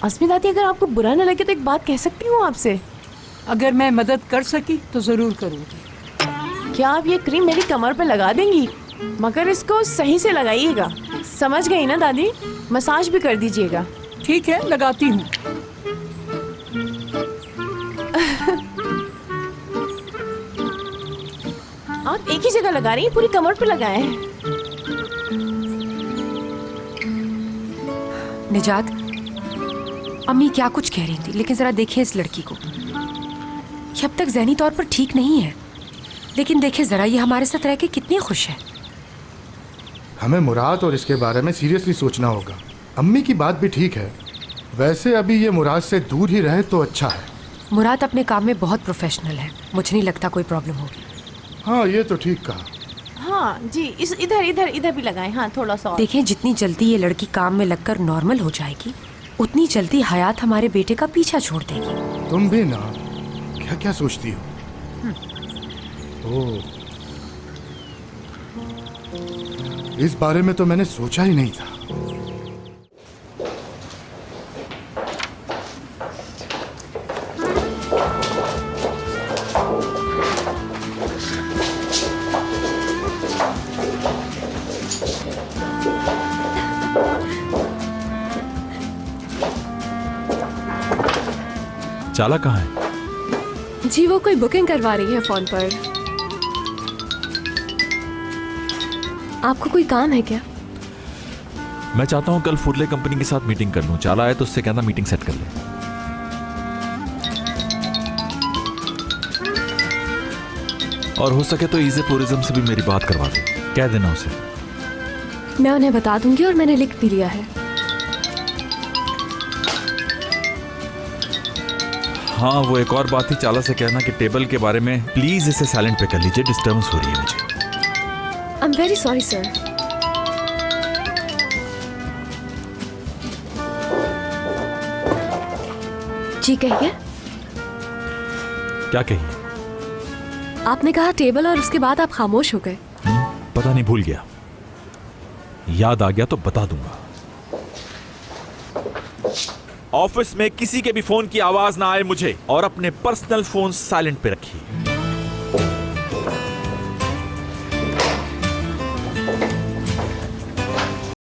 अस्मी दादी, अगर आपको बुरा न लगे तो एक बात कह सकती हूँ आपसे? अगर मैं मदद कर सकी तो ज़रूर करूँगी। क्या आप ये क्रीम मेरी कमर पे लगा देंगी? मगर इसको सही से लगाइएगा, समझ गई ना दादी? मसाज भी कर दीजिएगा। ठीक है, लगाती हूँ। आप एक ही जगह लगा रही हैं, पूरी कमर पे लगाए हैं। निजात, अम्मी क्या कुछ कह रही थी, लेकिन जरा देखिए इस लड़की को। ये अब तक ज़हनी तौर पर ठीक नहीं है, लेकिन देखिए जरा ये हमारे साथ रह के कितनी खुश है। हमें मुराद और इसके बारे में सीरियसली सोचना होगा। अम्मी की बात भी ठीक है, वैसे अभी ये मुराद से दूर ही रहे तो अच्छा है। मुराद अपने काम में बहुत प्रोफेशनल है, मुझे नहीं लगता कोई प्रॉब्लम होगी। हाँ, ये तो ठीक कहा। हाँ जी, इस इधर इधर इधर भी लगाएं। हाँ, थोड़ा सा और। देखिए जितनी जल्दी ये लड़की काम में लगकर नॉर्मल हो जाएगी, उतनी जल्दी हयात हमारे बेटे का पीछा छोड़ देगी। तुम भी ना क्या क्या सोचती हो। ओह, इस बारे में तो मैंने सोचा ही नहीं था। चाला कहाँ है? जी वो कोई बुकिंग करवा रही है फोन पर। आपको कोई काम है क्या? मैं चाहता हूँ कल फुडले कंपनी के साथ मीटिंग कर लूँ। चाला आए तो उससे कहना मीटिंग सेट कर ले। और हो सके तो ईज़े टूरिज्म से भी मेरी बात करवा दे, कह देना उसे। मैं उन्हें बता दूंगी और मैंने लिख भी लिया है। हाँ, वो एक और बात ही, चाला से कहना कि टेबल के बारे में प्लीज इसे साइलेंट पे कर लीजिए, डिस्टर्बेंस हो रही है मुझे। I am very sorry sir. जी कहिए। क्या कहिए? आपने कहा टेबल और उसके बाद आप खामोश हो गए। पता नहीं, भूल गया। याद आ गया तो बता दूंगा। ऑफिस में किसी के भी फोन की आवाज ना आए मुझे, और अपने पर्सनल फोन साइलेंट पे रखिए।